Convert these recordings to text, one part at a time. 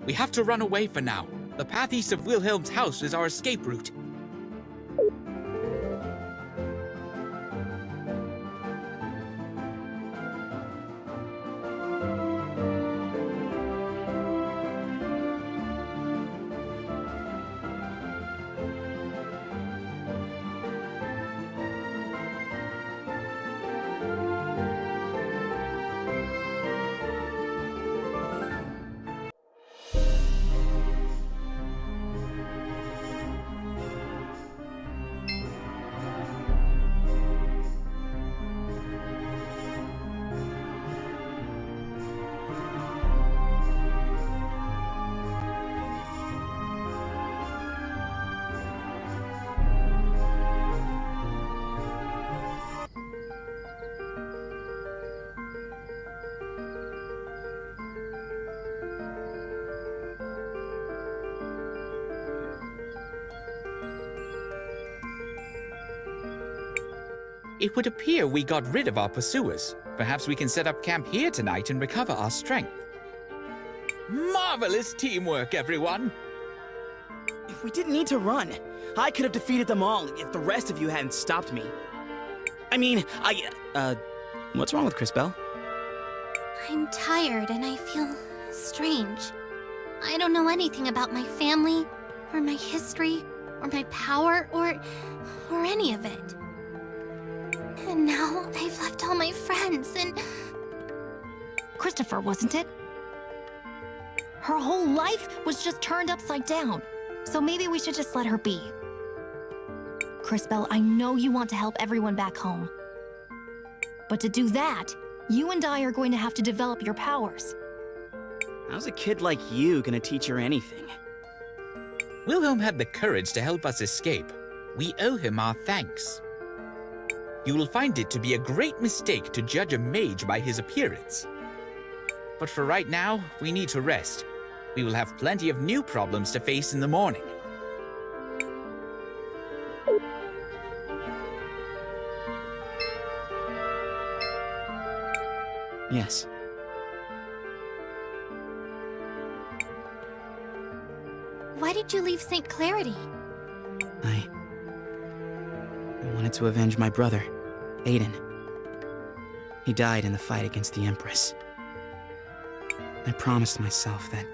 We have to run away for now. The path east of Willhelm's house is our escape route. It would appear we got rid of our pursuers. Perhaps we can set up camp here tonight and recover our strength. Marvelous teamwork, everyone! We didn't need to run. I could have defeated them all if the rest of you hadn't stopped me. I mean, what's wrong with Crisbell? I'm tired and I feel strange. I don't know anything about my family, or my history, or my power, or any of it. And now I've left all my friends and... Cristopher, wasn't it? Her whole life was just turned upside down. So maybe we should just let her be. Crisbell, I know you want to help everyone back home. But to do that, you and I are going to have to develop your powers. How's a kid like you gonna teach her anything? Willhelm had the courage to help us escape. We owe him our thanks. You will find it to be a great mistake to judge a mage by his appearance. But for right now, we need to rest. We will have plenty of new problems to face in the morning. Yes. Why did you leave St. Clarity? I wanted to avenge my brother, Aiden. He died in the fight against the Empress. I promised myself that,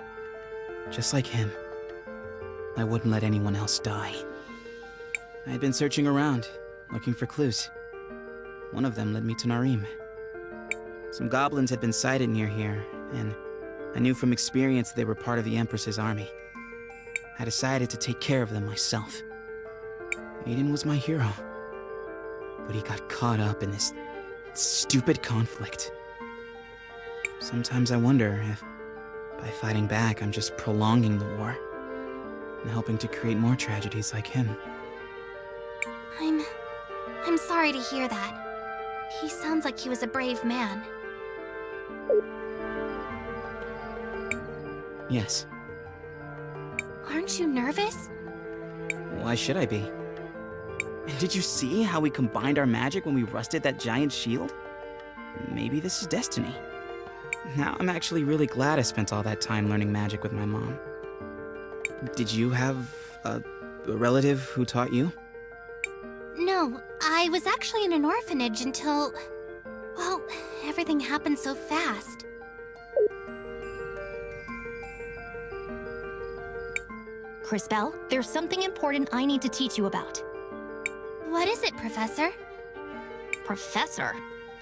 just like him, I wouldn't let anyone else die. I had been searching around, looking for clues. One of them led me to Narim. Some goblins had been sighted near here, and I knew from experience they were part of the Empress's army. I decided to take care of them myself. Aiden was my hero, but he got caught up in this stupid conflict. Sometimes I wonder if, by fighting back, I'm just prolonging the war and helping to create more tragedies like him. I'm sorry to hear that. He sounds like he was a brave man. Yes. Aren't you nervous? Why should I be? Did you see how we combined our magic when we rusted that giant shield? Maybe this is destiny. Now I'm actually really glad I spent all that time learning magic with my mom. Did you have a relative who taught you? No, I was actually in an orphanage until... well, everything happened so fast. Crisbell, there's something important I need to teach you about. What is it, Professor? Professor?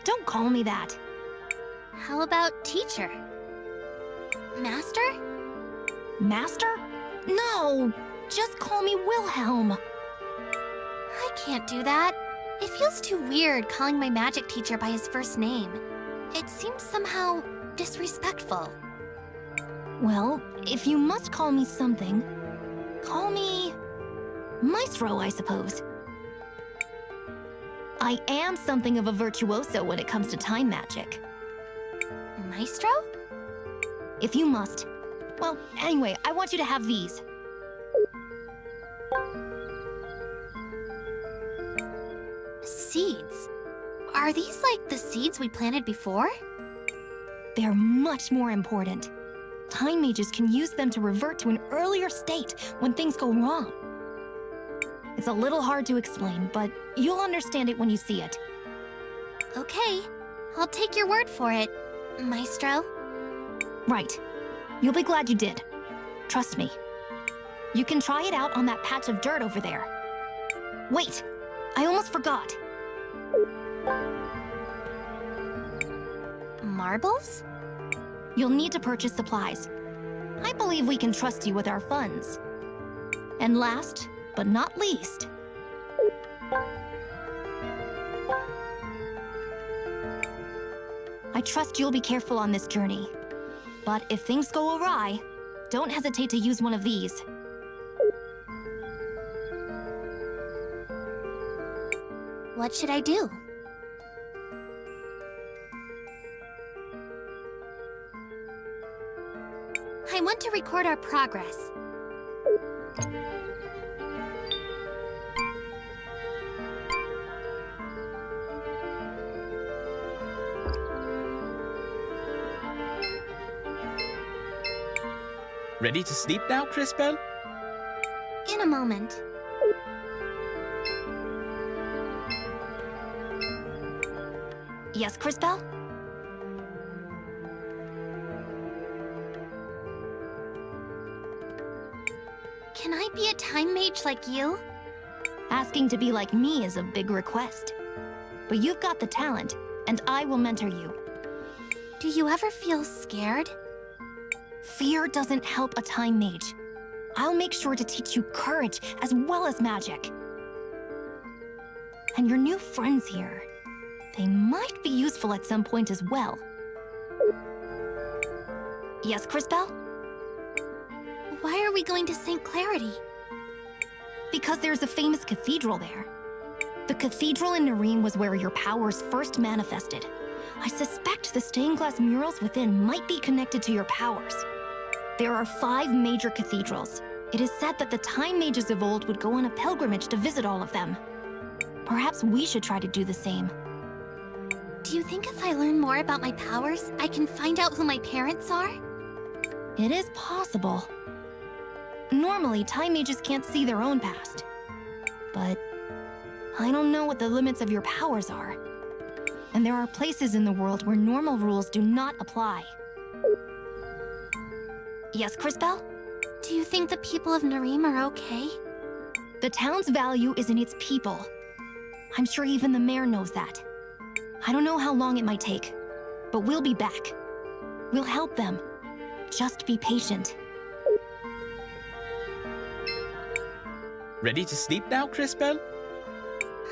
Don't call me that. How about teacher? Master? Master? No! Just call me Willhelm. I can't do that. It feels too weird calling my magic teacher by his first name. It seems somehow disrespectful. Well, if you must call me something, call me Maestro, I suppose. I am something of a virtuoso when it comes to time magic. Maestro? If you must. Well, anyway, I want you to have these. Seeds. Are these like the seeds we planted before? They're much more important. Time mages can use them to revert to an earlier state when things go wrong. It's a little hard to explain, but you'll understand it when you see it. Okay, I'll take your word for it, Maestro. Right. You'll be glad you did. Trust me. You can try it out on that patch of dirt over there. Wait, I almost forgot. Marbles? You'll need to purchase supplies. I believe we can trust you with our funds. And last, but not least, I trust you'll be careful on this journey. But if things go awry, don't hesitate to use one of these. What should I do? I want to record our progress. Ready to sleep now, Crisbell? In a moment. Yes, Crisbell? Can I be a time mage like you? Asking to be like me is a big request. But you've got the talent, and I will mentor you. Do you ever feel scared? Fear doesn't help a time mage. I'll make sure to teach you courage as well as magic. And your new friends here, they might be useful at some point as well. Yes, Crisbell? Why are we going to St. Clarity? Because there's a famous cathedral there. The cathedral in Nareem was where your powers first manifested. I suspect the stained glass murals within might be connected to your powers. There are 5 major cathedrals. It is said that the time mages of old would go on a pilgrimage to visit all of them. Perhaps we should try to do the same. Do you think if I learn more about my powers, I can find out who my parents are? It is possible. Normally, time mages can't see their own past. But I don't know what the limits of your powers are. And there are places in the world where normal rules do not apply. Yes, Crisbell? Do you think the people of Nareem are okay? The town's value is in its people. I'm sure even the mayor knows that. I don't know how long it might take, but we'll be back. We'll help them. Just be patient. Ready to sleep now, Crisbell?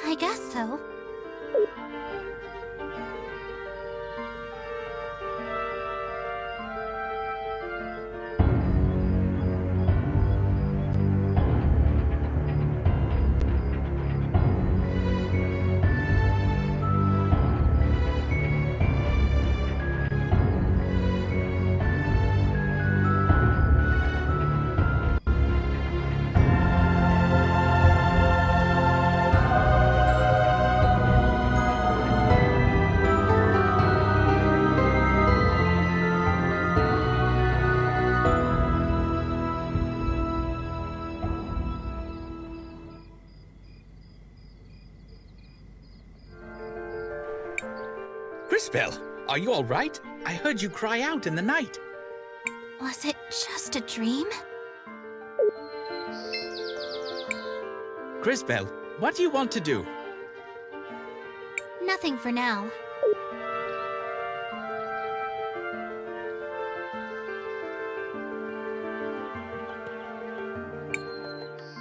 I guess so. Crisbell, are you all right? I heard you cry out in the night. Was it just a dream? Crisbell, what do you want to do? Nothing for now.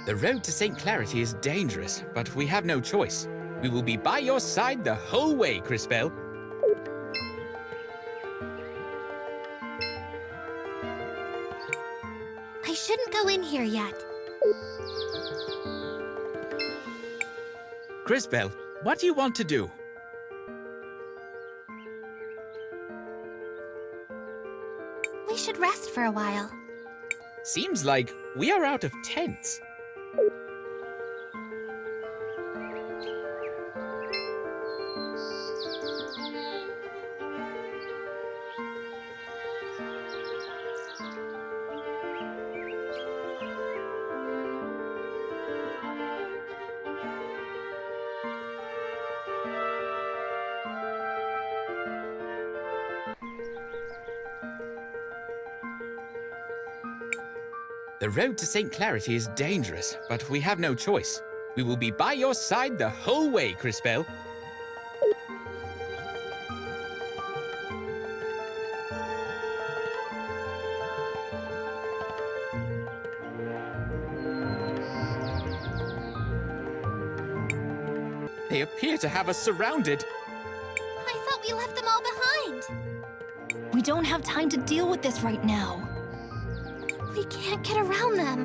The road to St. Clarity is dangerous, but we have no choice. We will be by your side the whole way, Crisbell. I shouldn't go in here yet. Crisbell, what do you want to do? We should rest for a while. Seems like we are out of tents. The road to St. Clarity is dangerous, but we have no choice. We will be by your side the whole way, Crisbell. They appear to have us surrounded. I thought we left them all behind. We don't have time to deal with this right now. We can't get around them.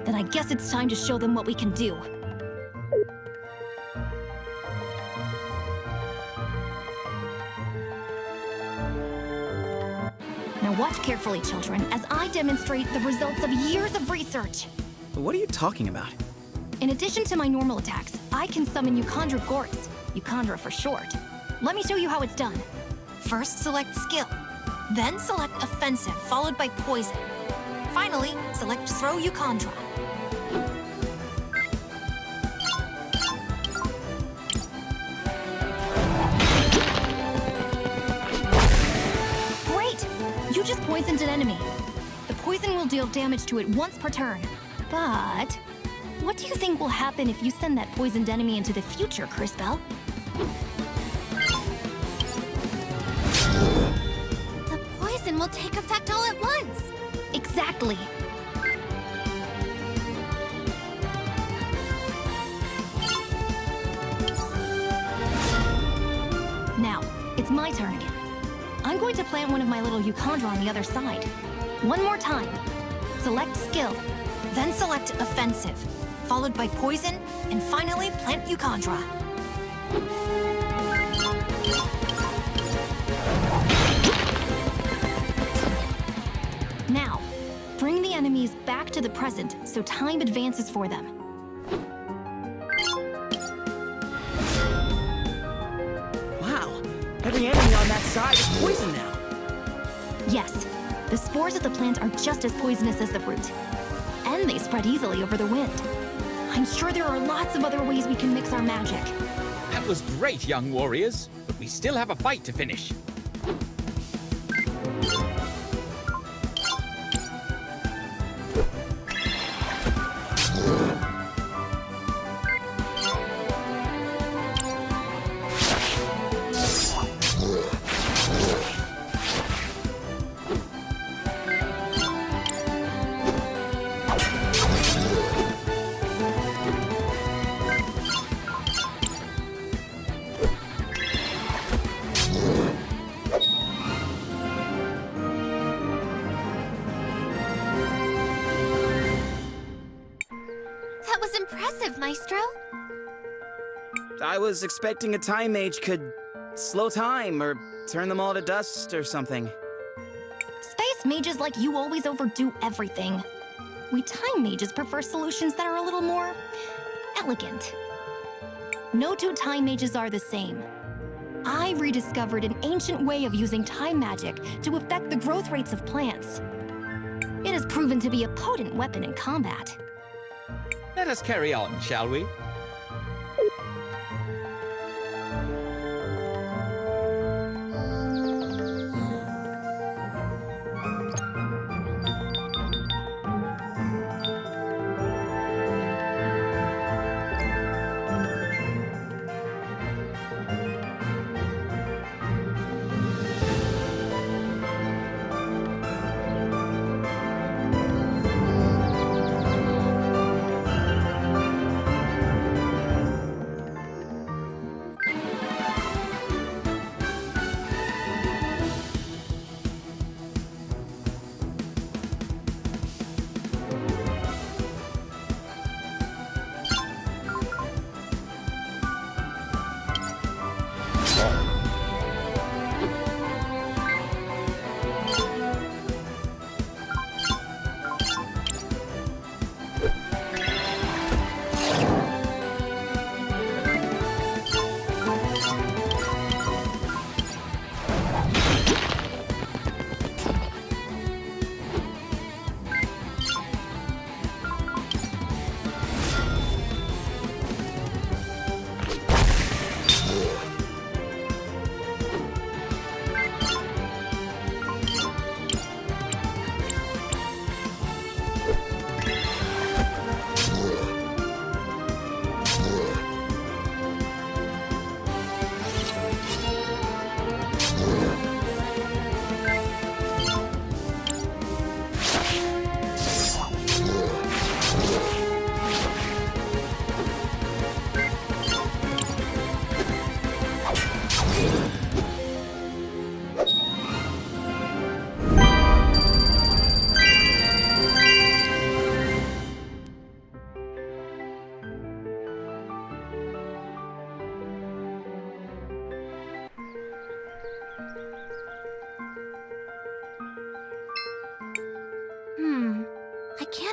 Then I guess it's time to show them what we can do. Now watch carefully, children, as I demonstrate the results of years of research. What are you talking about? In addition to my normal attacks, I can summon Euchandra Gores, Euchandra for short. Let me show you how it's done. First, select skill. Then select offensive, followed by poison. Finally, select throw Euchandra. Great! You just poisoned an enemy. The poison will deal damage to it once per turn. But what do you think will happen if you send that poisoned enemy into the future, Crisbell? The poison will take effect all at once. Exactly. Now, it's my turn again. I'm going to plant one of my little Euchandra on the other side. One more time. Select skill. Then select offensive, followed by poison, and finally plant Euchandra. Now, bring the enemies back to the present so time advances for them. Wow, every enemy on that side is poisoned now. Yes, the spores of the plant are just as poisonous as the fruit. And they spread easily over the wind. I'm sure there are lots of other ways we can mix our magic. That was great, young warriors, but we still have a fight to finish. That was impressive, Maestro. I was expecting a time mage could slow time or turn them all to dust or something. Space mages like you always overdo everything. We time mages prefer solutions that are a little more elegant. No two time mages are the same. I rediscovered an ancient way of using time magic to affect the growth rates of plants. It has proven to be a potent weapon in combat. Let us carry on, shall we?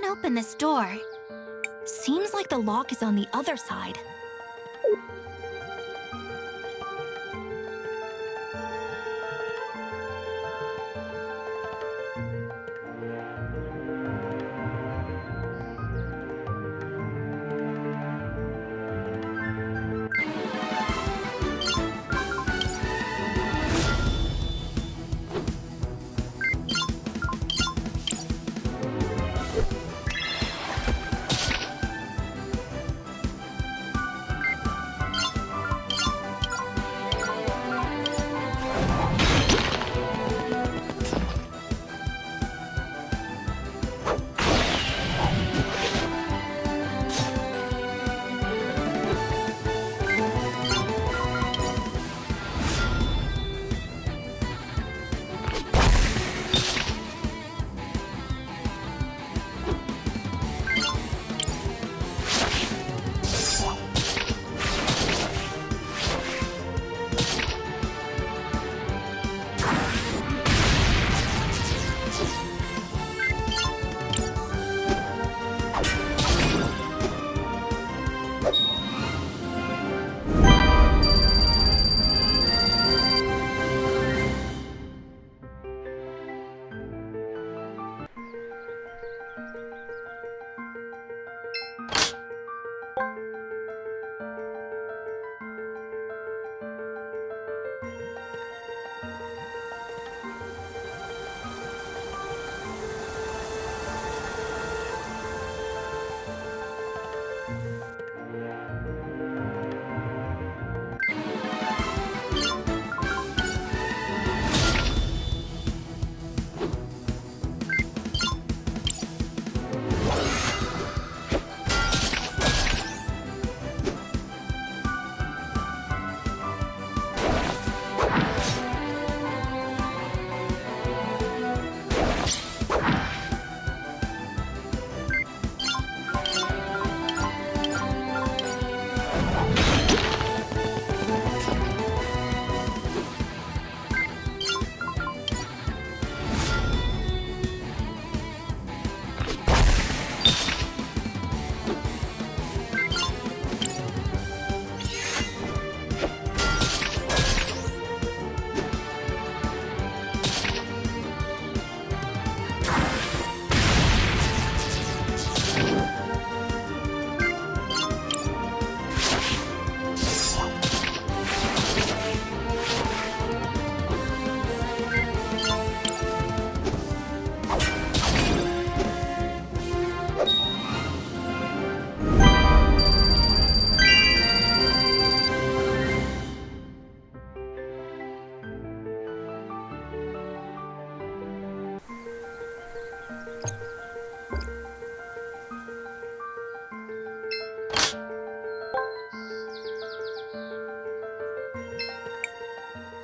can't open this door. Seems like the lock is on the other side.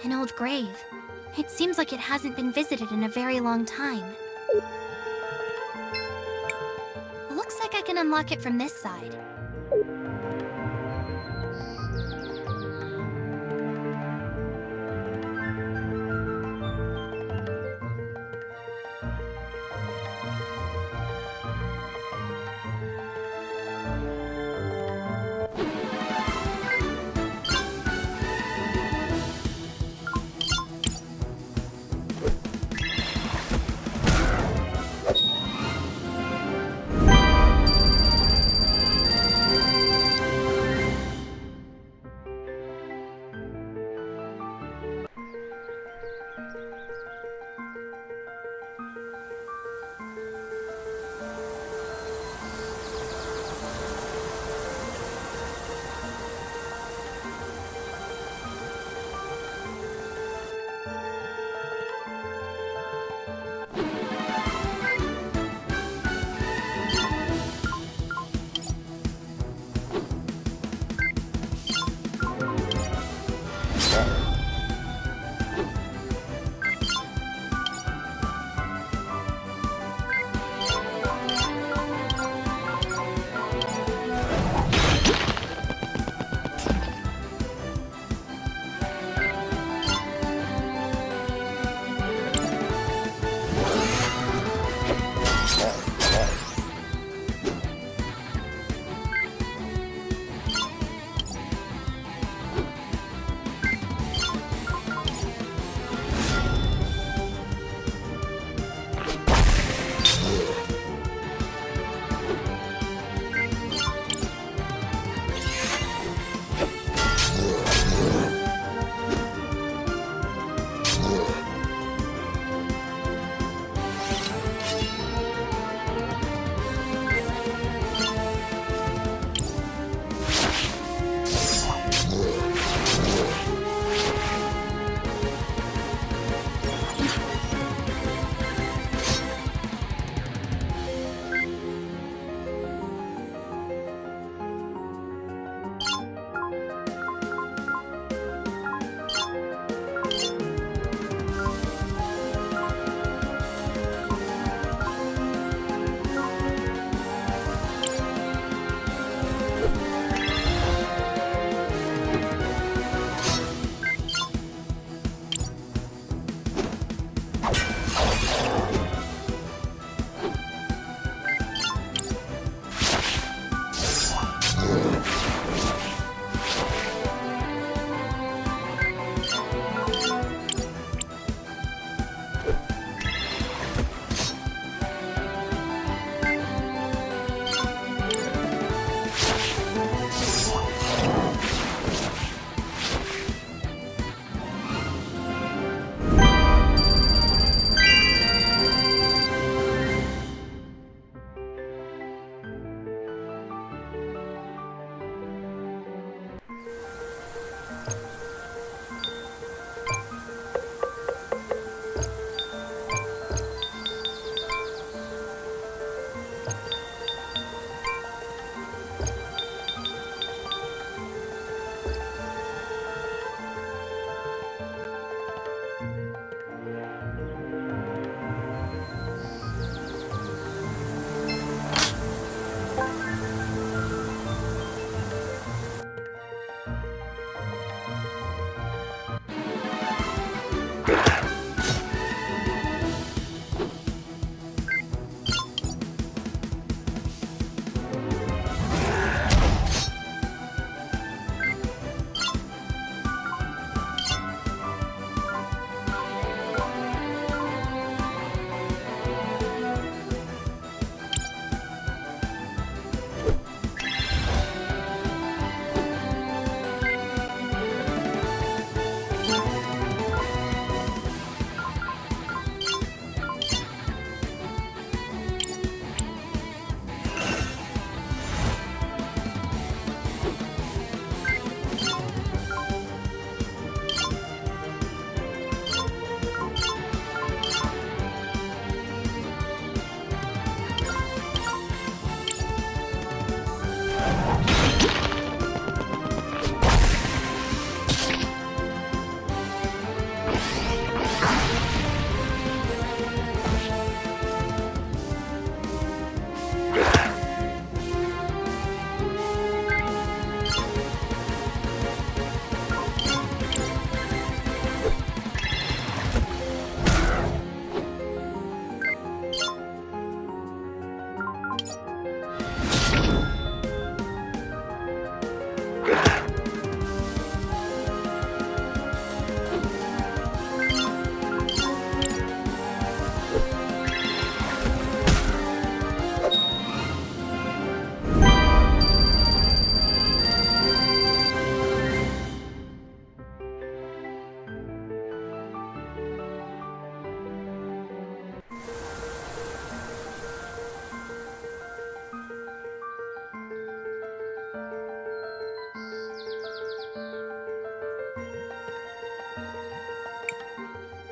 An old grave. It seems like it hasn't been visited in a very long time. Looks like I can unlock it from this side.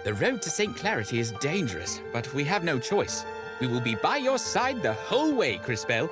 The road to St. Clarity is dangerous, but we have no choice. We will be by your side the whole way, Crisbell.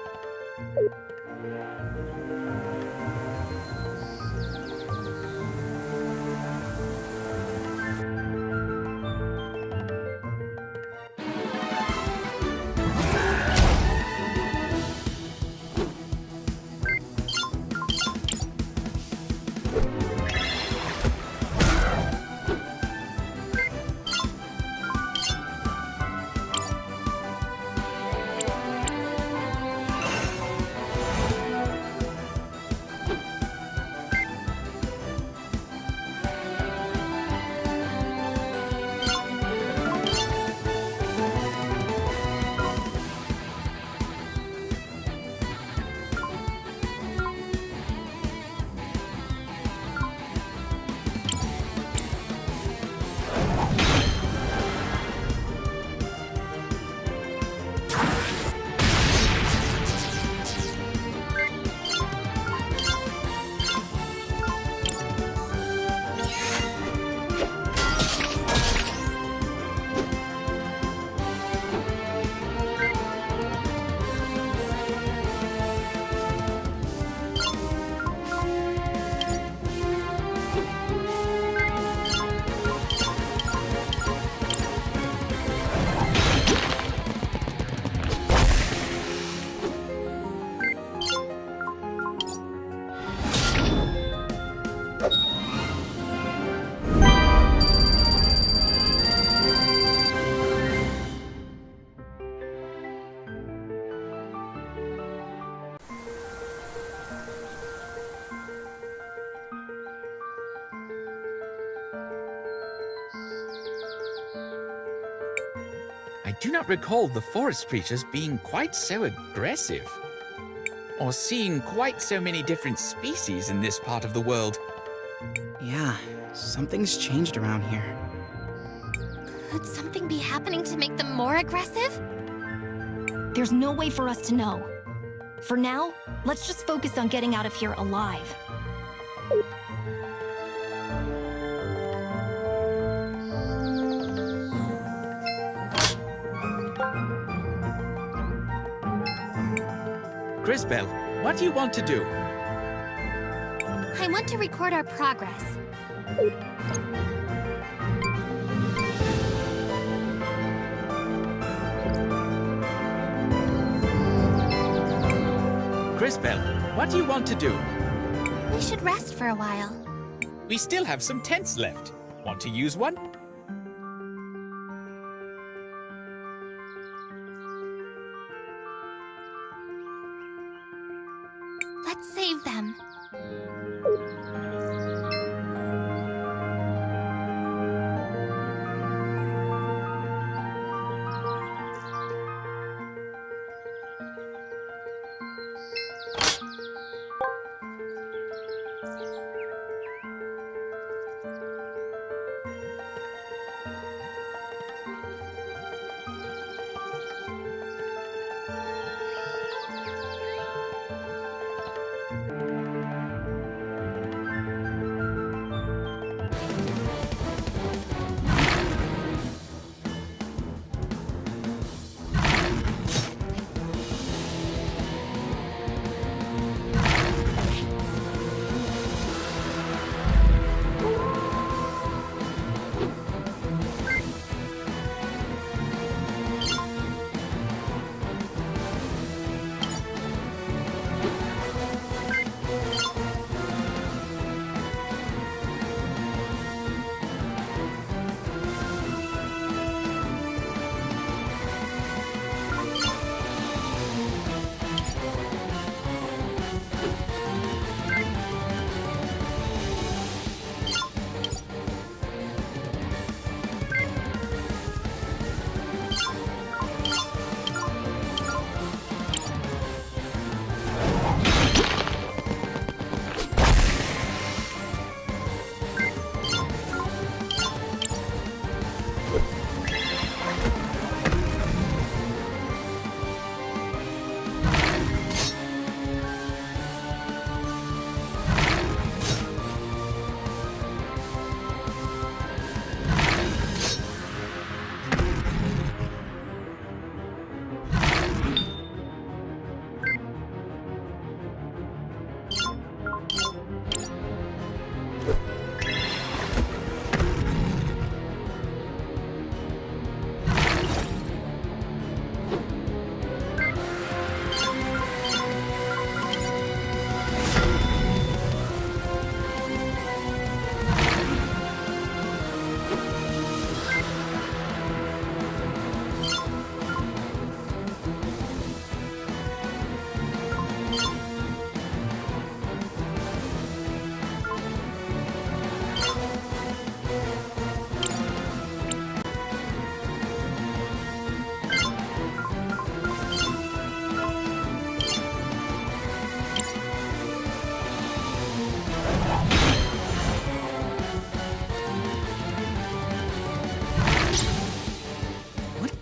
I do not recall the forest creatures being quite so aggressive, or seeing quite so many different species in this part of the world. Yeah, something's changed around here. Could something be happening to make them more aggressive? There's no way for us to know. For now, let's just focus on getting out of here alive. Crisbell, what do you want to do? I want to record our progress. Crisbell, what do you want to do? We should rest for a while. We still have some tents left. Want to use one? Let's save them.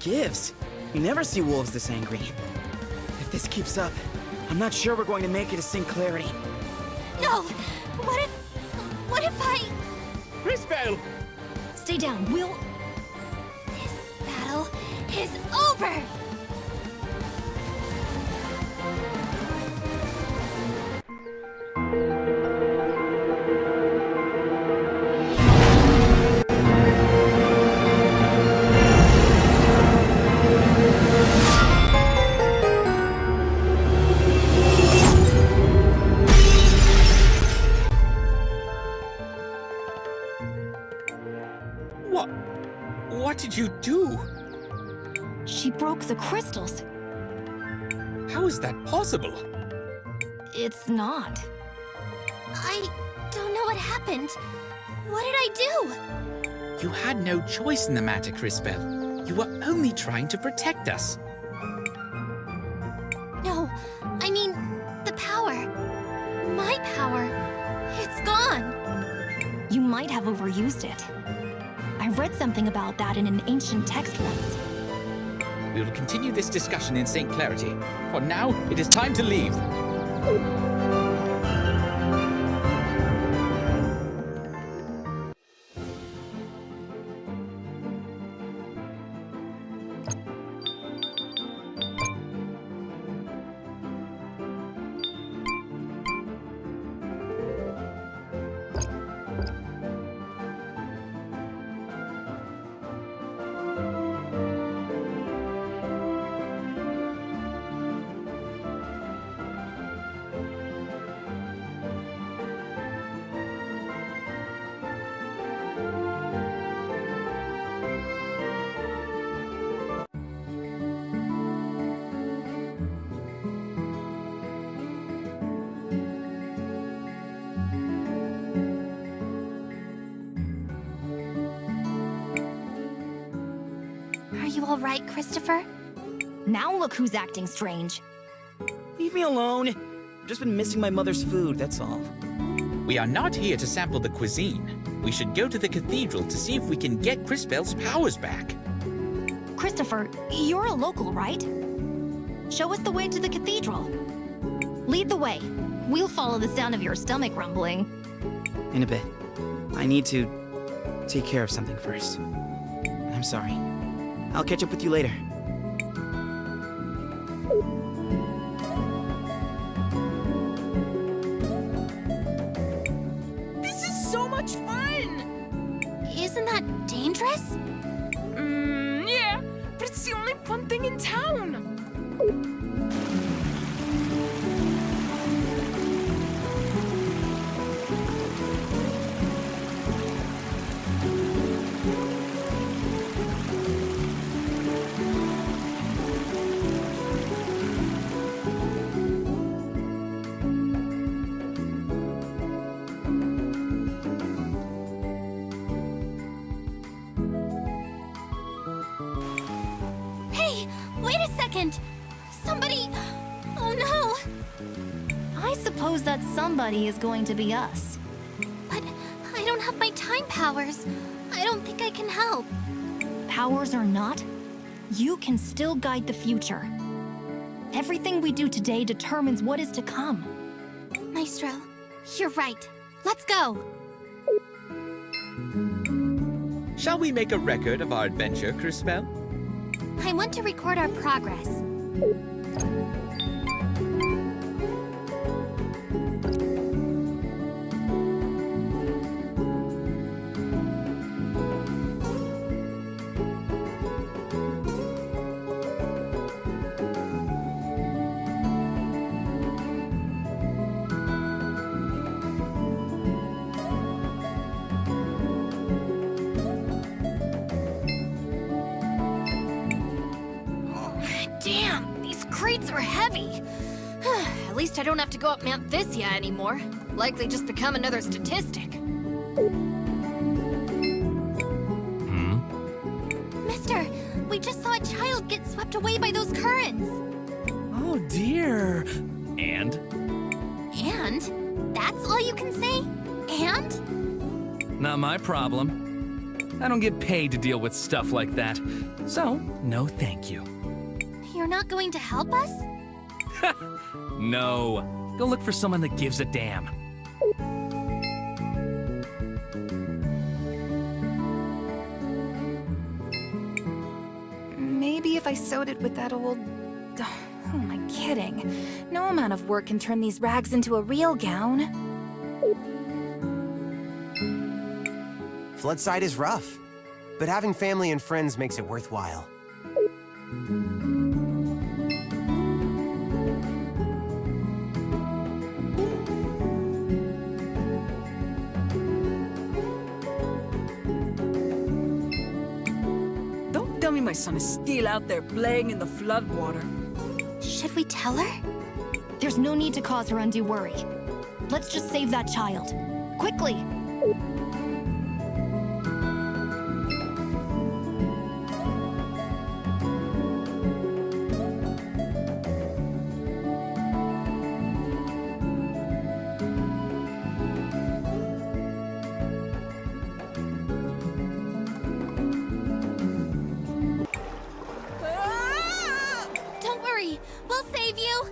gives? You never see wolves this angry. If this keeps up, I'm not sure we're going to make it to St. Clarity. No! What if I... Crisbell! Stay down, Will. This battle is over! What did you do? She broke the crystals. How is that possible? It's not. I don't know what happened. What did I do? You had no choice in the matter, Crisbell. You were only trying to protect us. No, I mean, the power. My power. It's gone. You might have overused it. I read something about that in an ancient text once. We will continue this discussion in St. Clarity. For now, it is time to leave. Are you all right, Christopher? Now look who's acting strange. Leave me alone. I've just been missing my mother's food, that's all. We are not here to sample the cuisine. We should go to the cathedral to see if we can get Crisbell's powers back. Christopher, you're a local, right? Show us the way to the cathedral. Lead the way. We'll follow the sound of your stomach rumbling. In a bit. I need to take care of something first. I'm sorry. I'll catch up with you later. This is so much fun! Isn't that dangerous? Yeah, but it's the only fun thing in town. Hey, wait a second! Somebody... Oh no! I suppose that somebody is going to be us. But I don't have my time powers. I don't think I can help. Powers or not, you can still guide the future. Everything we do today determines what is to come. Maestro, you're right. Let's go! Shall we make a record of our adventure, Crisbell? I want to record our progress. Damn, these crates are heavy. At least I don't have to go up Mount Thysia anymore. Likely just become another statistic. Mister, we just saw a child get swept away by those currents. Oh dear. And? And? That's all you can say? And? Not my problem. I don't get paid to deal with stuff like that. So, no thank you. You're not going to help us? No. Go look for someone that gives a damn. Maybe if I sewed it with that old... Who am I kidding? No amount of work can turn these rags into a real gown. Floodside is rough, but having family and friends makes it worthwhile. Don't tell me my son is still out there playing in the floodwater. Should we tell her? There's no need to cause her undue worry. Let's just save that child. Quickly! Don't worry, we'll save you.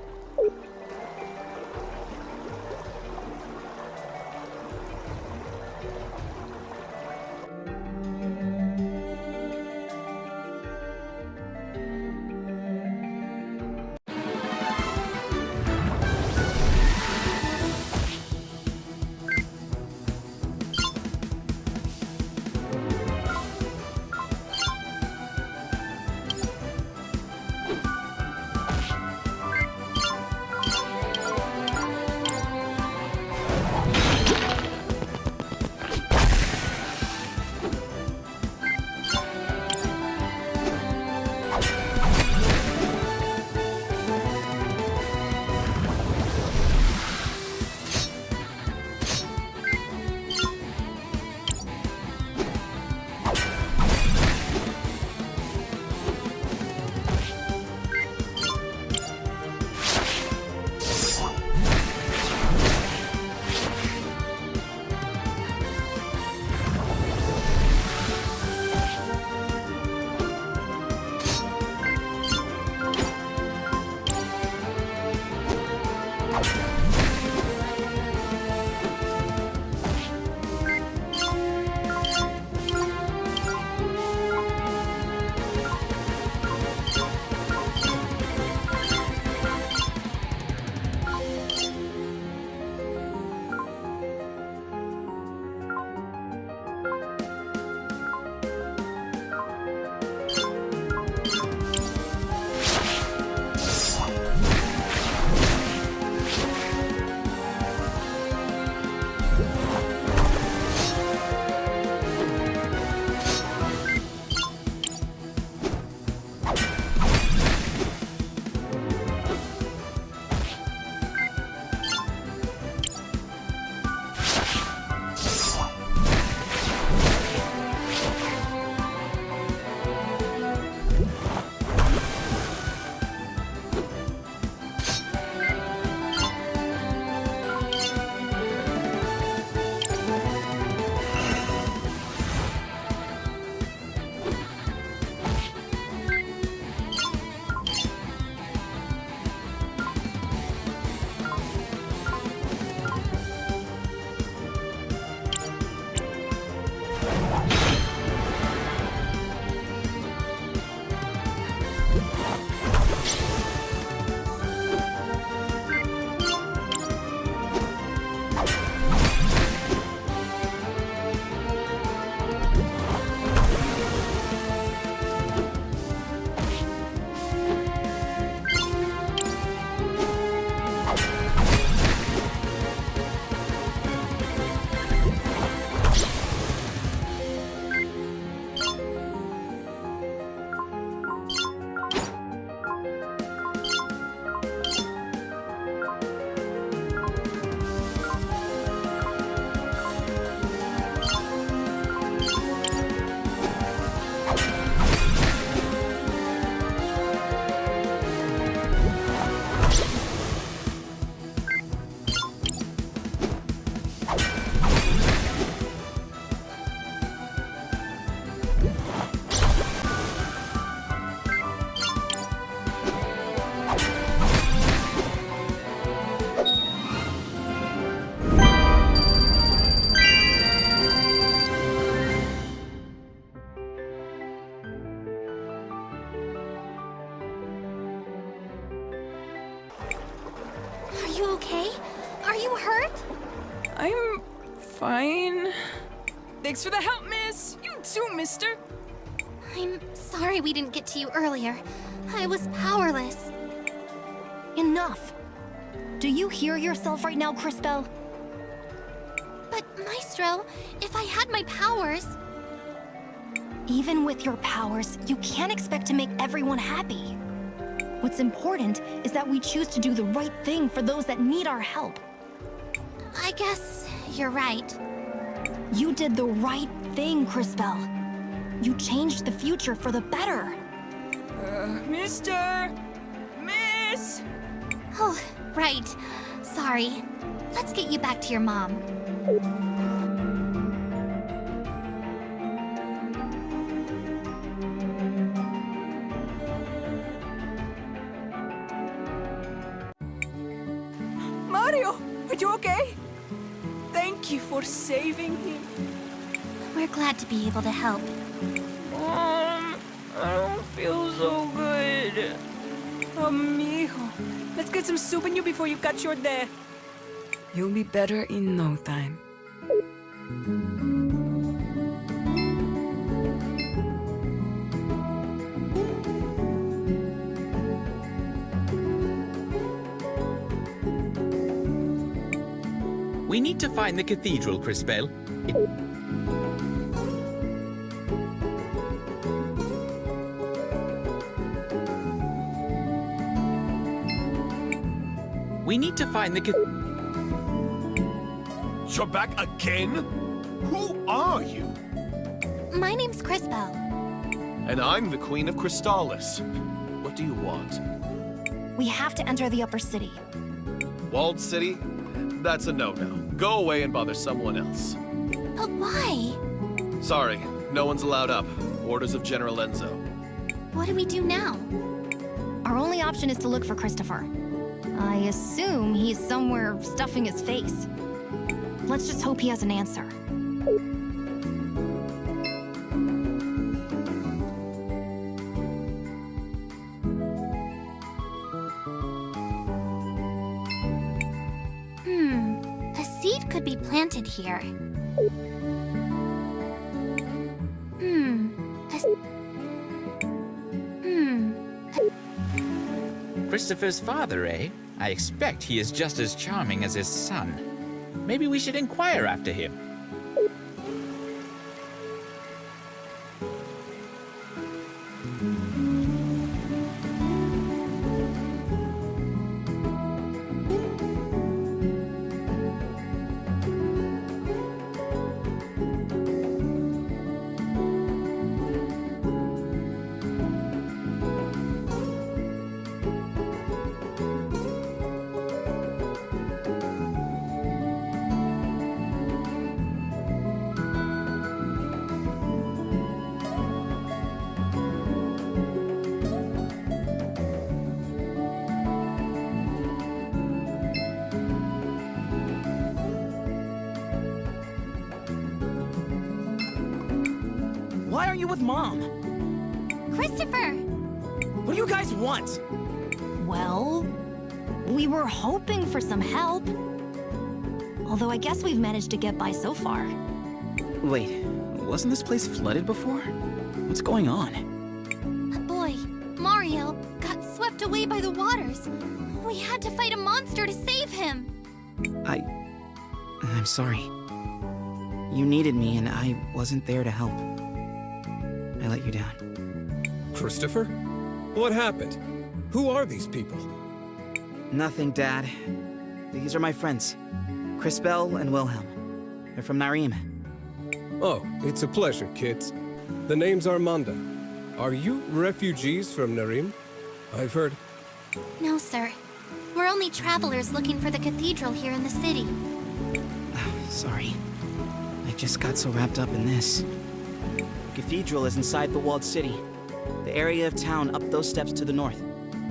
I'm fine. Thanks for the help, miss. You too, mister. I'm sorry we didn't get to you earlier. I was powerless. Enough. Do you hear yourself right now, Crisbell? But, Maestro, if I had my powers... Even with your powers, you can't expect to make everyone happy. What's important is that we choose to do the right thing for those that need our help. I guess you're right. You did the right thing, Crisbell. You changed the future for the better. Mister! Miss! Oh, right. Sorry. Let's get you back to your mom. Mario, are you okay? Thank you for saving him. We're glad to be able to help. I don't feel so good. Amigo, let's get some soup in you before you catch your death. You'll be better in no time. We need to find the cathedral, Crisbell. We need to find the You're back again? Who are you? My name's Crisbell. And I'm the Queen of Crystallis. What do you want? We have to enter the upper city. Walled city? That's a no-no. Go away and bother someone else. But why? Sorry, no one's allowed up. Orders of General Enzo. What do we do now? Our only option is to look for Christopher. I assume he's somewhere stuffing his face. Let's just hope he has an answer. A seed could be planted here. Christopher's father, eh? I expect he is just as charming as his son. Maybe we should inquire after him. Why are you with Mom? Christopher! What do you guys want? Well, we were hoping for some help. Although I guess we've managed to get by so far. Wait, wasn't this place flooded before? What's going on? A boy, Mario, got swept away by the waters. We had to fight a monster to save him. I'm sorry. You needed me and I wasn't there to help. I let you down. Christopher? What happened? Who are these people? Nothing, Dad. These are my friends. Crisbell and Willhelm. They're from Narim. Oh, it's a pleasure, kids. The name's Armanda. Are you refugees from Narim? I've heard... No, sir. We're only travelers looking for the cathedral here in the city. Sorry. I just got so wrapped up in this. The cathedral is inside the walled city. The area of town up those steps to the north.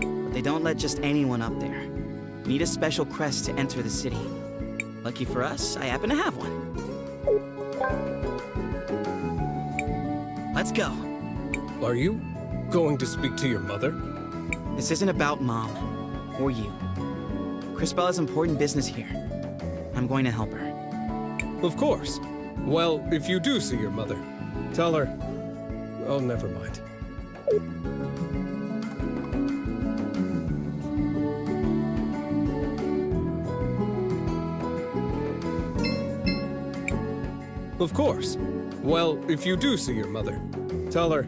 But they don't let just anyone up there. You need a special crest to enter the city. Lucky for us, I happen to have one. Let's go. Are you going to speak to your mother? This isn't about Mom. Or you. Crisbell has important business here. I'm going to help her. Of course. Well, if you do see your mother, tell her... Oh, never mind. Of course. Well, if you do see your mother, tell her...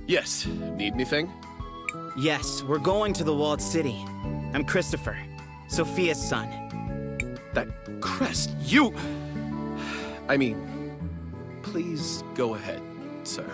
Yes, need anything? Yes, we're going to the walled city. I'm Christopher, Sophia's son. That crest, you... I mean, please go ahead, sir.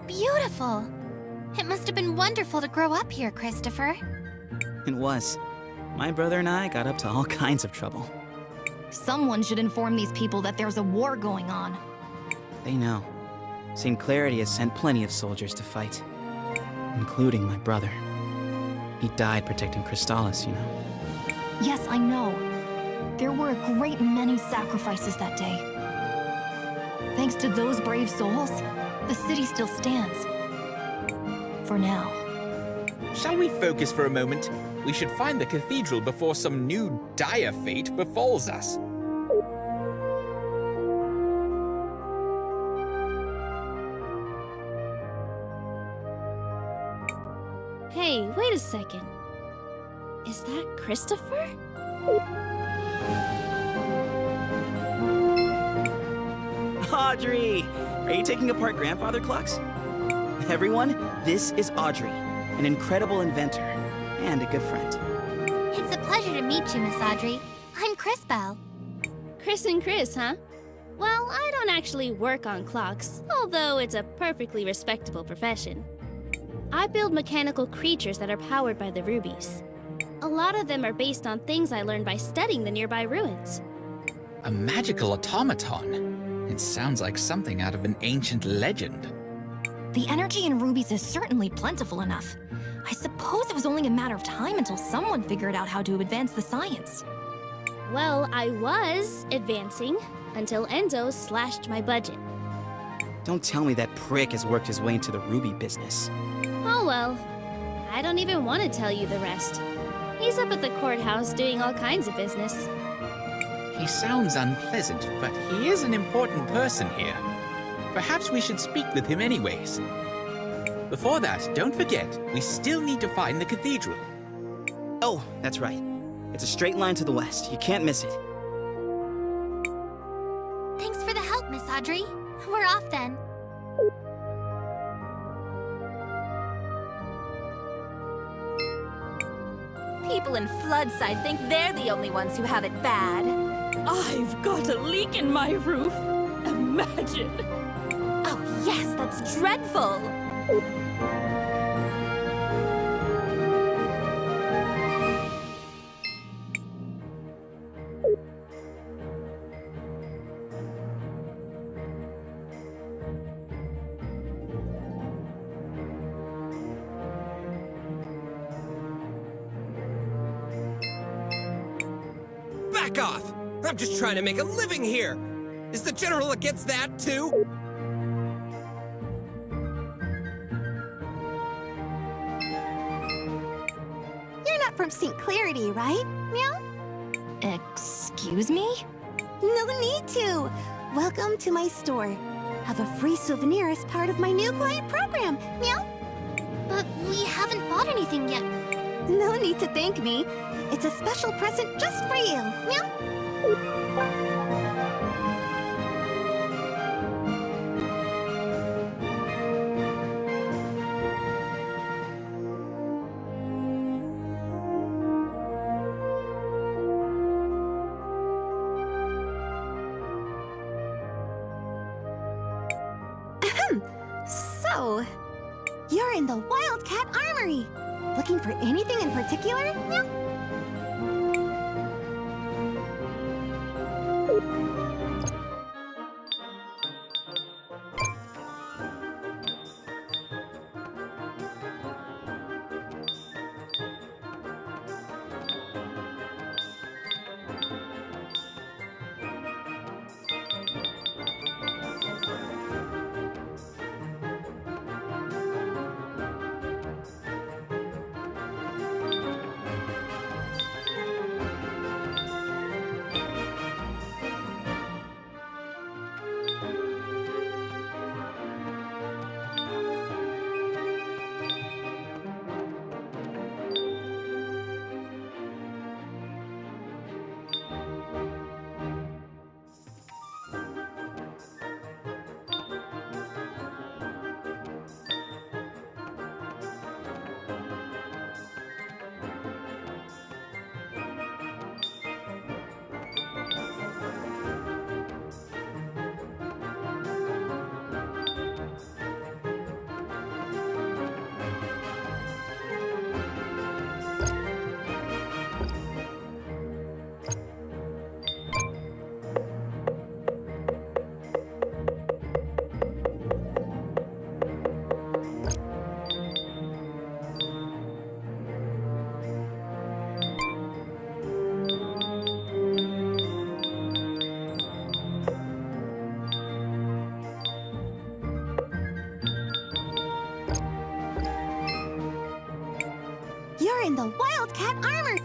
Beautiful. It must have been wonderful to grow up here, Christopher. It was. My brother and I got up to all kinds of trouble. Someone should inform these people that there's a war going on. They know. St. Clarity has sent plenty of soldiers to fight, including my brother. He died protecting Crystallis, you know. Yes, I know. There were a great many sacrifices that day. Thanks to those brave souls, the city still stands. For now. Shall we focus for a moment? We should find the cathedral before some new dire fate befalls us. Hey, wait a second. Is that Christopher? Audrey! Are you taking apart grandfather clocks? Everyone, this is Audrey, an incredible inventor and a good friend. It's a pleasure to meet you, Miss Audrey. I'm Crisbell. Chris and Chris, huh? Well, I don't actually work on clocks, although it's a perfectly respectable profession. I build mechanical creatures that are powered by the rubies. A lot of them are based on things I learned by studying the nearby ruins. A magical automaton? It sounds like something out of an ancient legend. The energy in rubies is certainly plentiful enough. I suppose it was only a matter of time until someone figured out how to advance the science. Well, I was advancing until Enzo slashed my budget. Don't tell me that prick has worked his way into the ruby business. Oh well, I don't even want to tell you the rest. He's up at the courthouse doing all kinds of business. He sounds unpleasant, but he is an important person here. Perhaps we should speak with him anyways. Before that, don't forget, we still need to find the cathedral. Oh, that's right. It's a straight line to the west. You can't miss it. Thanks for the help, Miss Audrey. We're off then. People in Floodside think they're the only ones who have it bad. I've got a leak in my roof. Imagine. Oh yes, that's dreadful. Back off! I'm just trying to make a living here! Is the General against that, too? You're not from St. Clarity, right, Meow? Excuse me? No need to! Welcome to my store. Have a free souvenir as part of my new client program, Meow? But we haven't bought anything yet. No need to thank me. It's a special present just for you. Meow. So, you're in the Wildcat Armory. Looking for anything in particular? Meow. You're in the Wildcat Armor!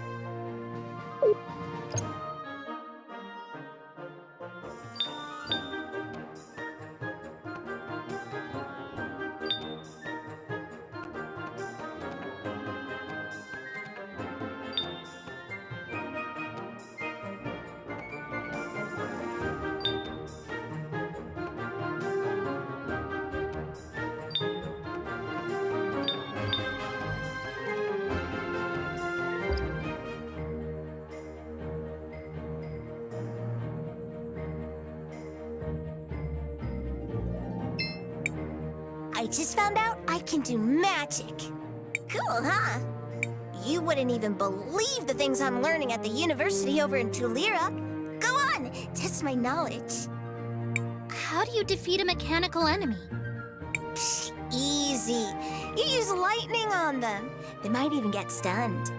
I just found out I can do magic. Cool, huh? You wouldn't even believe the things I'm learning at the university over in Tulira. Go on, test my knowledge. How do you defeat a mechanical enemy? Psh, easy. You use lightning on them. They might even get stunned.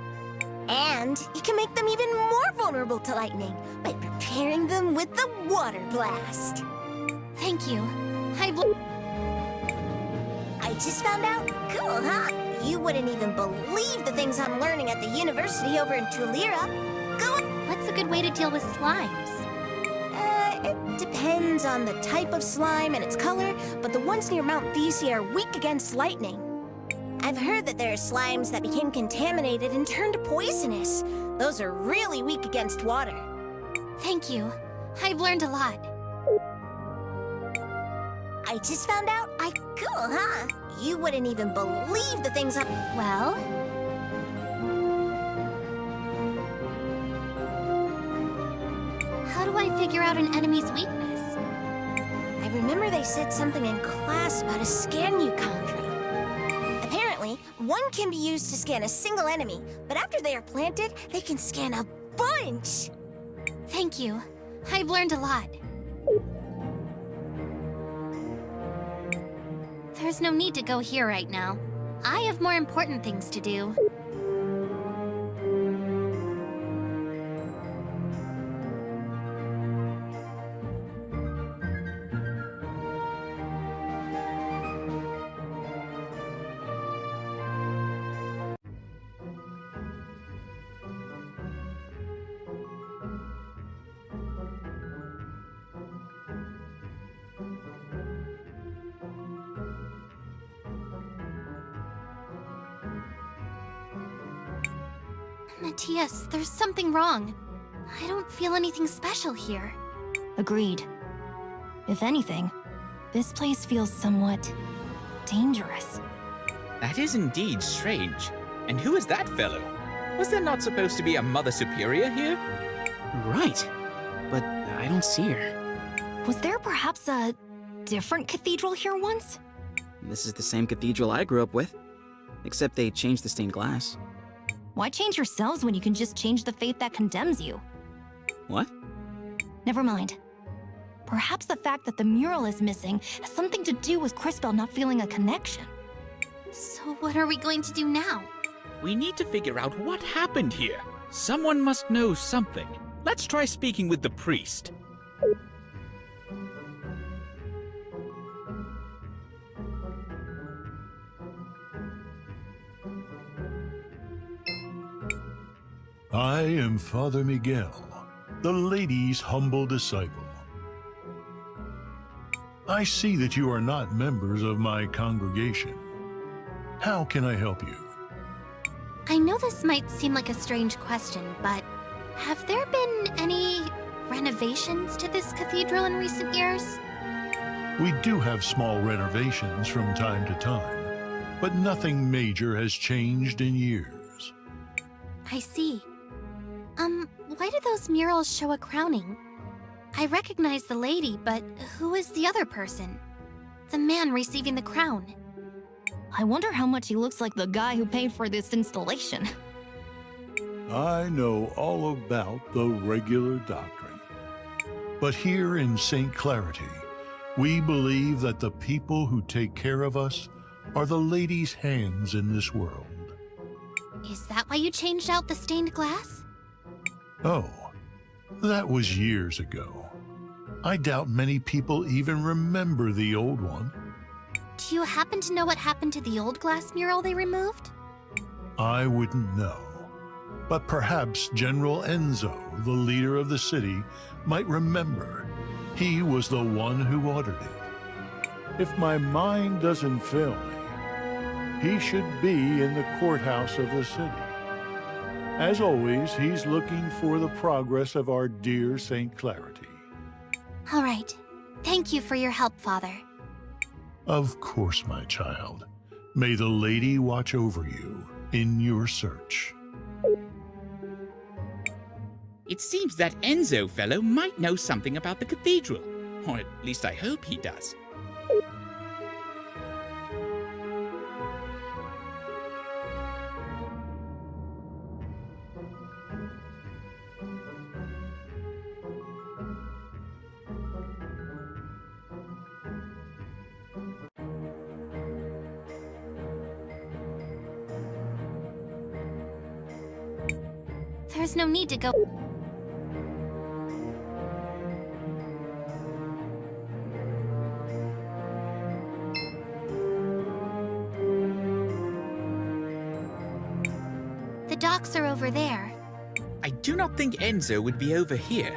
And you can make them even more vulnerable to lightning by preparing them with the water blast. Thank you. I just found out. Cool, huh? You wouldn't even believe the things I'm learning at the university over in Tulira. Go on. What's a good way to deal with slimes? It depends on the type of slime and its color, but the ones near Mount Thesia are weak against lightning. I've heard that there are slimes that became contaminated and turned poisonous. Those are really weak against water. Thank you. I've learned a lot. I just found out. Cool, huh? You wouldn't even believe the things Well? How do I figure out an enemy's weakness? I remember they said something in class about a scan Yukon. Apparently, one can be used to scan a single enemy, but after they are planted, they can scan a bunch! Thank you. I've learned a lot. There's no need to go here right now. I have more important things to do. Matthias, there's something wrong. I don't feel anything special here. Agreed. If anything, this place feels somewhat dangerous. That is indeed strange. And who is that fellow? Was there not supposed to be a Mother Superior here? Right. But I don't see her. Was there perhaps a different cathedral here once? This is the same cathedral I grew up with. Except they changed the stained glass. Why change yourselves when you can just change the fate that condemns you? What? Never mind. Perhaps the fact that the mural is missing has something to do with Crisbell not feeling a connection. So what are we going to do now? We need to figure out what happened here. Someone must know something. Let's try speaking with the priest. I am Father Miguel, the lady's humble disciple. I see that you are not members of my congregation. How can I help you? I know this might seem like a strange question, but have there been any renovations to this cathedral in recent years? We do have small renovations from time to time, but nothing major has changed in years. I see. Why do those murals show a crowning? I recognize the lady, but who is the other person? The man receiving the crown. I wonder how much he looks like the guy who paid for this installation. I know all about the regular doctrine. But here in St. Clarity, we believe that the people who take care of us are the lady's hands in this world. Is that why you changed out the stained glass? Oh, that was years ago. I doubt many people even remember the old one. Do you happen to know what happened to the old glass mural they removed? I wouldn't know. But perhaps General Enzo, the leader of the city, might remember. He was the one who ordered it. If my mind doesn't fail me, he should be in the courthouse of the city. As always, he's looking for the progress of our dear St. Clarity. All right. Thank you for your help, Father. Of course, my child. May the lady watch over you in your search. It seems that Enzo fellow might know something about the cathedral. Or at least I hope he does. There's no need to go. The docks are over there. I do not think Enzo would be over here.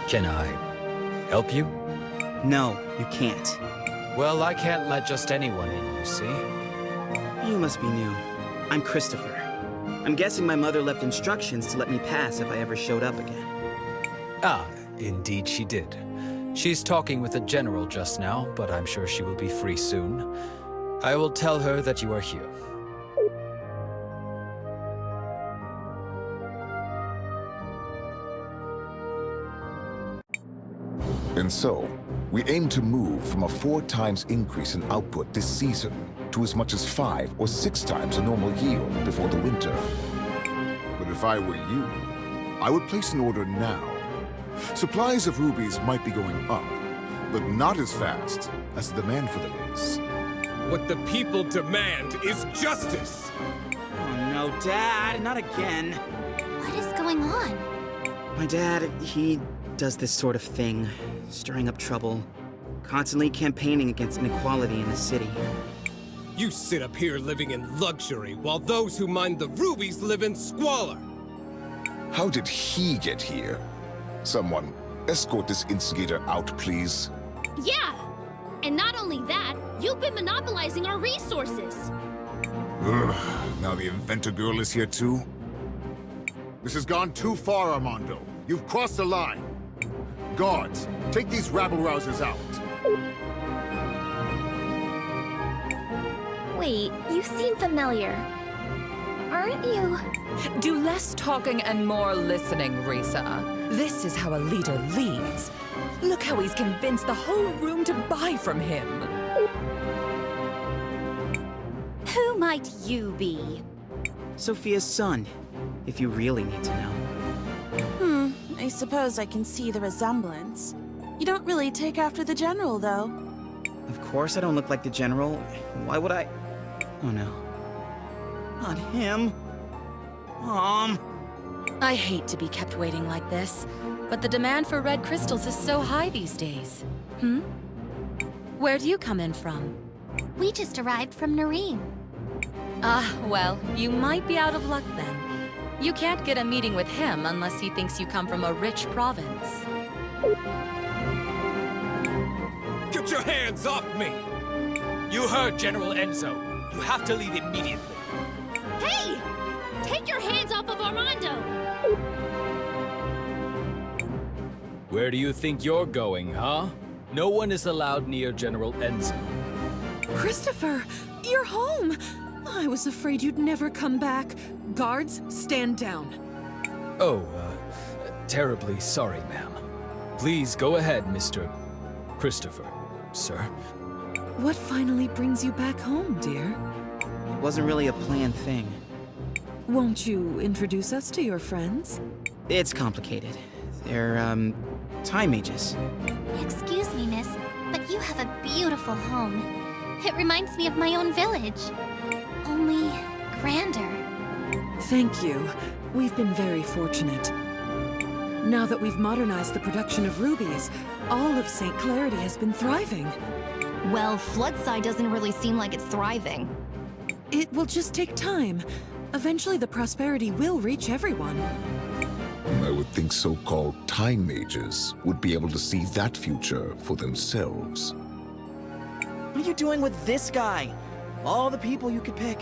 Can I help you? No, you can't. Well, I can't let just anyone in, you see? You must be new. I'm Christopher. I'm guessing my mother left instructions to let me pass if I ever showed up again. Ah, indeed she did. She's talking with the general just now, but I'm sure she will be free soon. I will tell her that you are here. And so, we aim to move from a 4 times increase in output this season to as much as 5 or 6 times a normal yield before the winter. But if I were you, I would place an order now. Supplies of rubies might be going up, but not as fast as the demand for them is. What the people demand is justice! Oh no, Dad, not again. What is going on? My dad, he does this sort of thing, stirring up trouble, constantly campaigning against inequality in the city. You sit up here living in luxury, while those who mine the rubies live in squalor. How did he get here? Someone, escort this instigator out, please. Yeah! And not only that, you've been monopolizing our resources! Ugh, now the inventor girl is here too? This has gone too far, Armando. You've crossed the line. Guards, take these rabble-rousers out. Wait, you seem familiar. Aren't you? Do less talking and more listening, Risa. This is how a leader leads. Look how he's convinced the whole room to buy from him. Who might you be? Sophia's son, if you really need to know. I suppose I can see the resemblance. You don't really take after the general, though. Of course I don't look like the general. Why would I? Oh no. Not him. Mom. I hate to be kept waiting like this, but the demand for red crystals is so high these days. Where do you come in from? We just arrived from Nareem. Ah, well, you might be out of luck then. You can't get a meeting with him unless he thinks you come from a rich province. Get your hands off me! You heard General Enzo. You have to leave immediately. Hey! Take your hands off of Armando! Where do you think you're going, huh? No one is allowed near General Enzo. Christopher, you're home! I was afraid you'd never come back. Guards, stand down. Oh, terribly sorry, ma'am. Please go ahead, Mr. Christopher, sir. What finally brings you back home, dear? It wasn't really a planned thing. Won't you introduce us to your friends? It's complicated. They're, time mages. Excuse me, miss, but you have a beautiful home. It reminds me of my own village. Only grander. Thank you. We've been very fortunate. Now that we've modernized the production of rubies, all of St. Clarity has been thriving. Well, Floodside doesn't really seem like it's thriving. It will just take time. Eventually the prosperity will reach everyone. I would think so-called time mages would be able to see that future for themselves. What are you doing with this guy? All the people you could pick.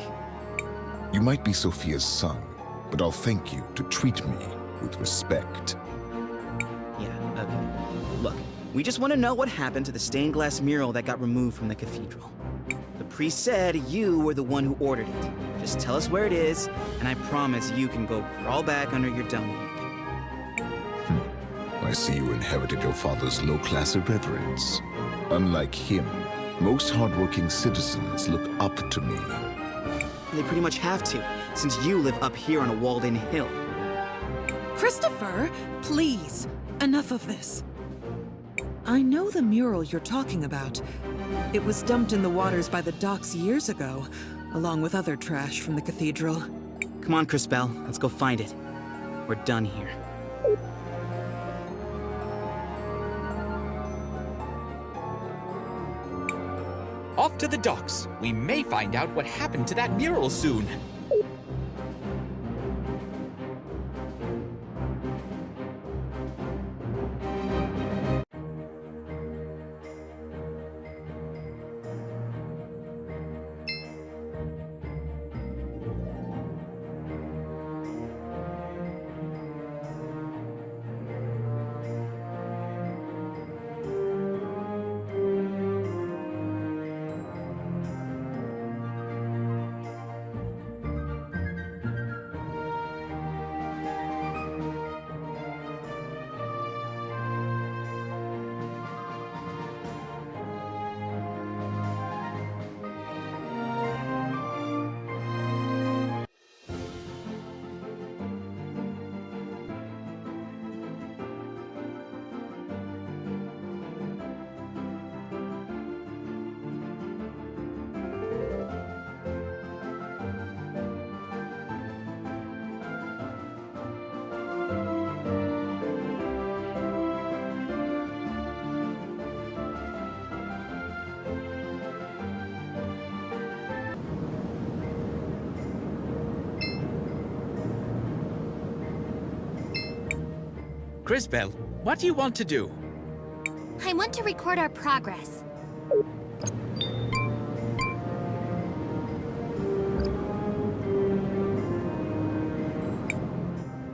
You might be Sophia's son, but I'll thank you to treat me with respect. Yeah, okay. Look, we just want to know what happened to the stained glass mural that got removed from the cathedral. The priest said you were the one who ordered it. Just tell us where it is, and I promise you can go crawl back under your dung heap. I see you inherited your father's low-class irreverence. Unlike him, most hardworking citizens look up to me. They pretty much have to, since you live up here on a walled-in hill. Christopher, please, enough of this. I know the mural you're talking about. It was dumped in the waters by the docks years ago, along with other trash from the cathedral. Come on, Crisbell, let's go find it. We're done here. Off to the docks. We may find out what happened to that mural soon. Crisbell, what do you want to do? I want to record our progress.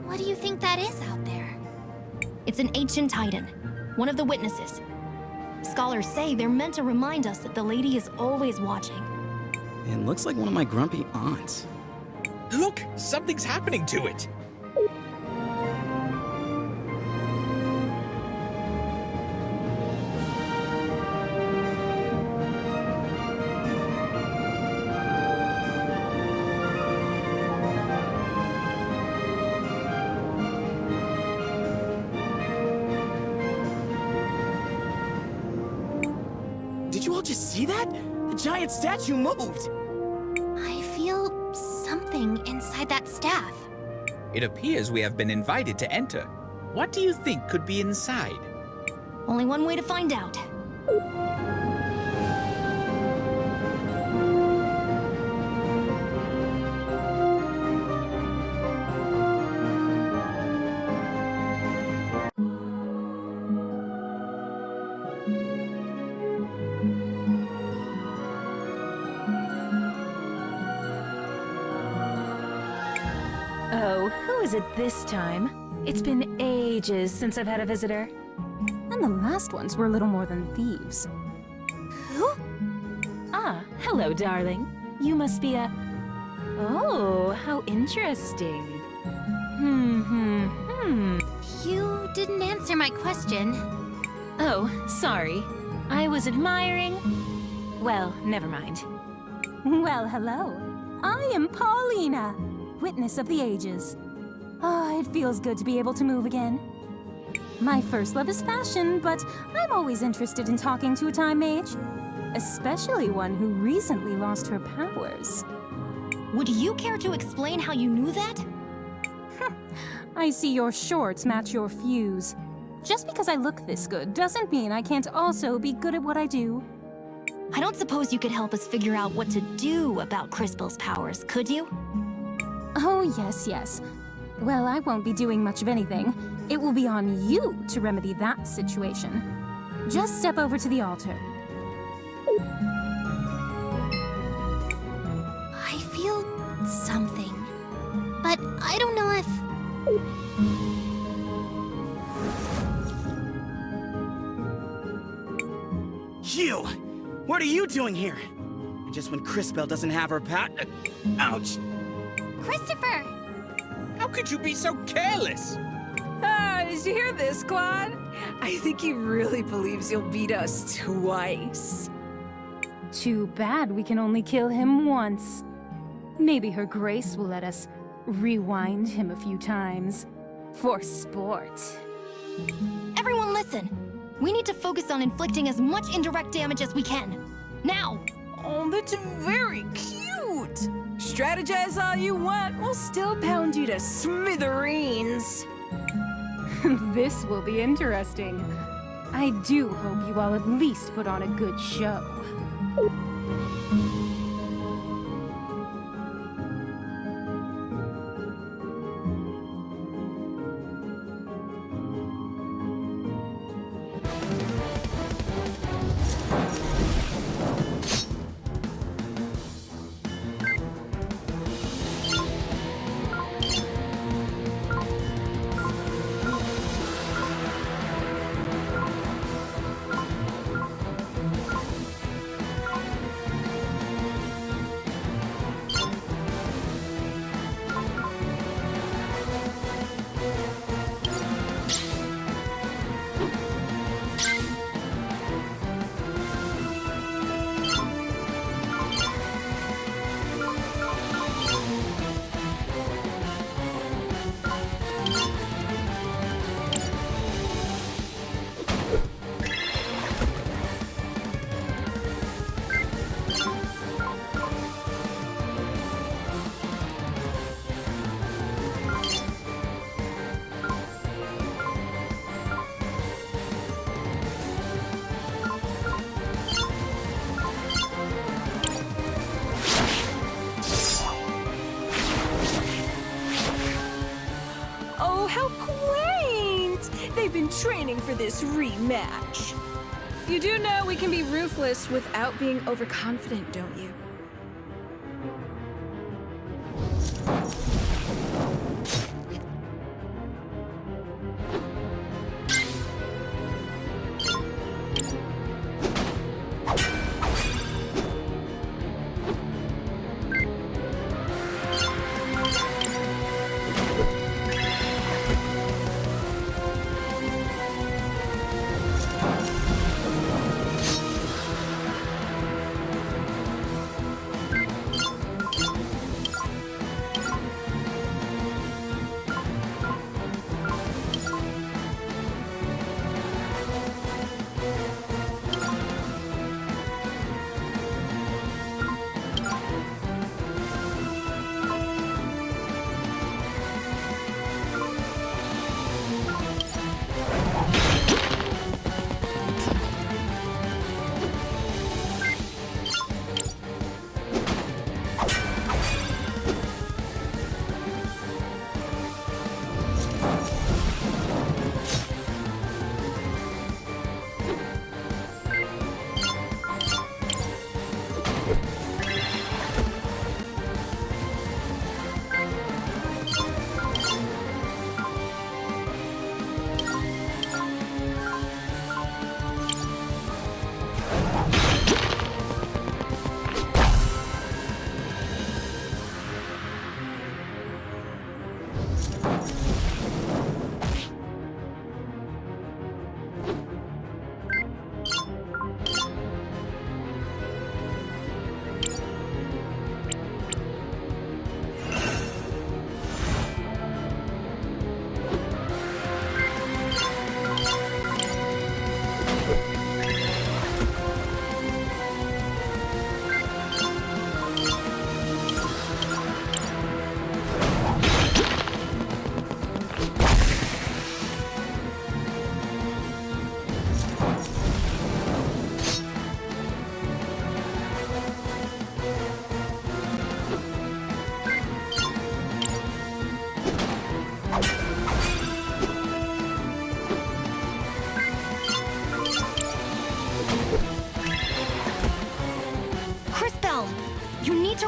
What do you think that is out there? It's an ancient titan, one of the witnesses. Scholars say they're meant to remind us that the lady is always watching. It looks like one of my grumpy aunts. Look, something's happening to it. Did you all just see that? The giant statue moved! I feel something inside that staff. It appears we have been invited to enter. What do you think could be inside? Only one way to find out. Oh, who is it this time? It's been ages since I've had a visitor. And the last ones were little more than thieves. Who? Ah, hello, darling. You must be a... Oh, how interesting. You didn't answer my question. Oh, sorry. I was admiring... Well, never mind. Well, hello. I am Paulina, witness of the ages. Ah, it feels good to be able to move again. My first love is fashion, but I'm always interested in talking to a time mage. Especially one who recently lost her powers. Would you care to explain how you knew that? I see your shorts match your fuse. Just because I look this good doesn't mean I can't also be good at what I do. I don't suppose you could help us figure out what to do about Crisbell's powers, could you? Oh, yes. Well, I won't be doing much of anything. It will be on you to remedy that situation. Just step over to the altar. I feel something, but I don't know if... You! What are you doing here? Just when Crisbell doesn't have her ouch! Christopher! How could you be so careless? Did you hear this, Claude? I think he really believes you'll beat us twice. Too bad we can only kill him once. Maybe Her Grace will let us rewind him a few times. For sport. Everyone listen! We need to focus on inflicting as much indirect damage as we can. Now! Oh, that's very cute! Strategize all you want, we'll still pound you to smithereens. This will be interesting. I do hope you all at least put on a good show. been training for this rematch. You do know we can be ruthless without being overconfident, don't you?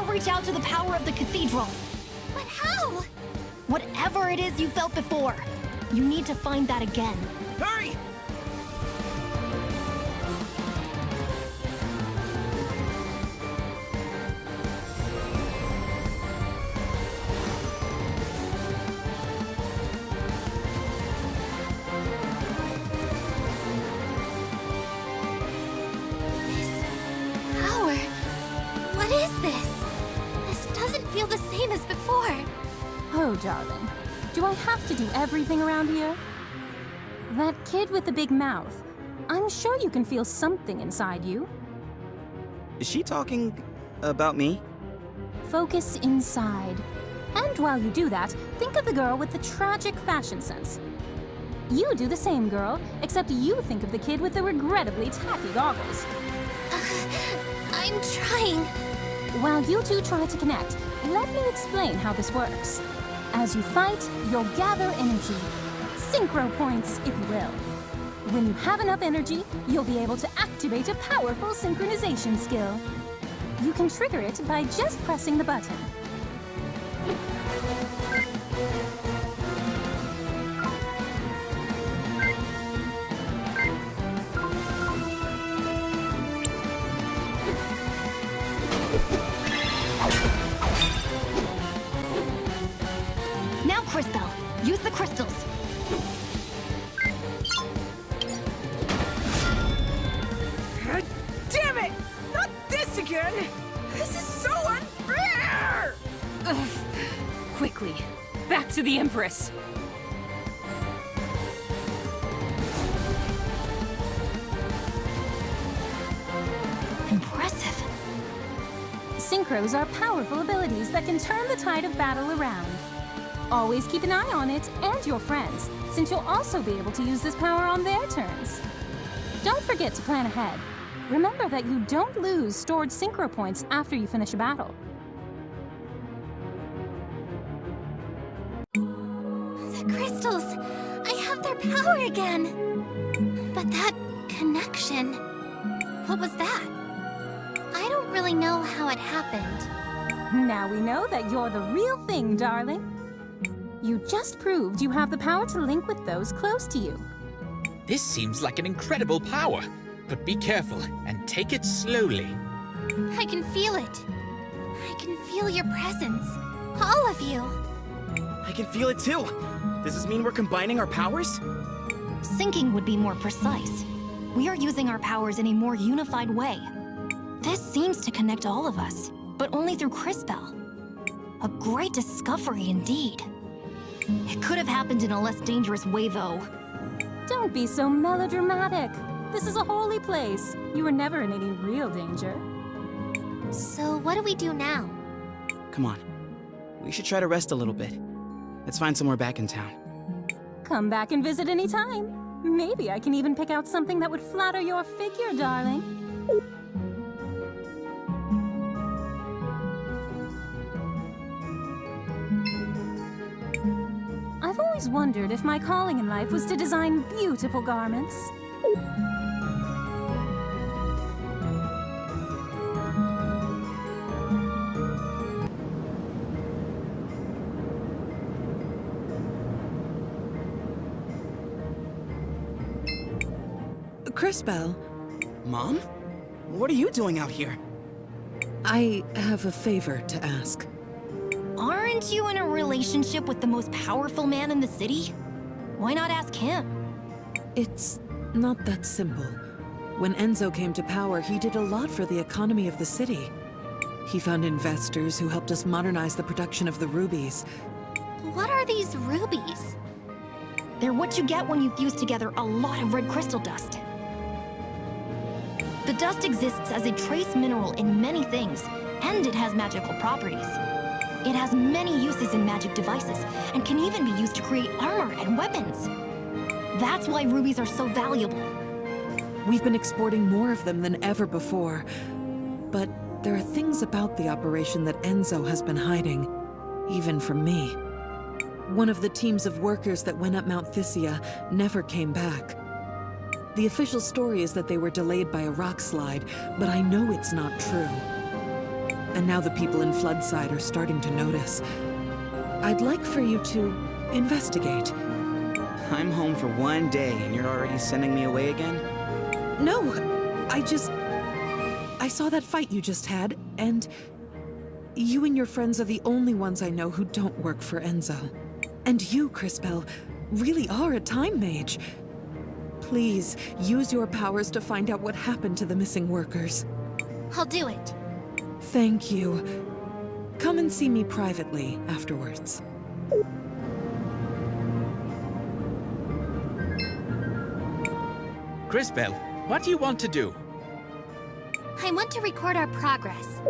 Reach out to the power of the cathedral. But how? Whatever it is you felt before, you need to find that again. Hurry! This power. What is this? Feel the same as before. Oh, darling. Do I have to do everything around here? That kid with the big mouth. I'm sure you can feel something inside you. Is she talking about me? Focus inside. And while you do that, think of the girl with the tragic fashion sense. You do the same, girl, except you think of the kid with the regrettably tacky goggles. I'm trying. While you two try to connect, let me explain how this works. As you fight, you'll gather energy. Synchro points, if you will. When you have enough energy, you'll be able to activate a powerful synchronization skill. You can trigger it by just pressing the button. Now, Crisbell, use the crystals. God damn it! Not this again! This is so unfair! Ugh. Quickly, back to the Empress. Impressive. Synchros are powerful abilities that can turn the tide of battle around. Always keep an eye on it and your friends, since you'll also be able to use this power on their turns. Don't forget to plan ahead. Remember that you don't lose stored synchro points after you finish a battle. The crystals! I have their power again! But that connection... what was that? I don't really know how it happened. Now we know that you're the real thing, darling. You just proved you have the power to link with those close to you. This seems like an incredible power, but be careful and take it slowly. I can feel it. I can feel your presence. All of you. I can feel it too. Does this mean we're combining our powers? Syncing would be more precise. We are using our powers in a more unified way. This seems to connect all of us, but only through Crisbell. A great discovery indeed. It could have happened in a less dangerous way, though. Don't be so melodramatic. This is a holy place. You were never in any real danger. So what do we do now? Come on. We should try to rest a little bit. Let's find somewhere back in town. Come back and visit any time. Maybe I can even pick out something that would flatter your figure, darling. I've always wondered if my calling in life was to design beautiful garments. Crisbell. Mom? What are you doing out here? I have a favor to ask. Aren't you in a relationship with the most powerful man in the city? Why not ask him? It's not that simple. When Enzo came to power, he did a lot for the economy of the city. He found investors who helped us modernize the production of the rubies. What are these rubies? They're what you get when you fuse together a lot of red crystal dust. The dust exists as a trace mineral in many things, and it has magical properties. It has many uses in magic devices, and can even be used to create armor and weapons. That's why rubies are so valuable. We've been exporting more of them than ever before. But there are things about the operation that Enzo has been hiding, even from me. One of the teams of workers that went up Mount Thysia never came back. The official story is that they were delayed by a rock slide, but I know it's not true. And now the people in Floodside are starting to notice. I'd like for you to investigate. I'm home for one day and you're already sending me away again? No, I saw that fight you just had, and you and your friends are the only ones I know who don't work for Enzo. And you, Crisbell, really are a time mage. Please, use your powers to find out what happened to the missing workers. I'll do it. Thank you. Come and see me privately afterwards. Crisbell, what do you want to do? I want to record our progress.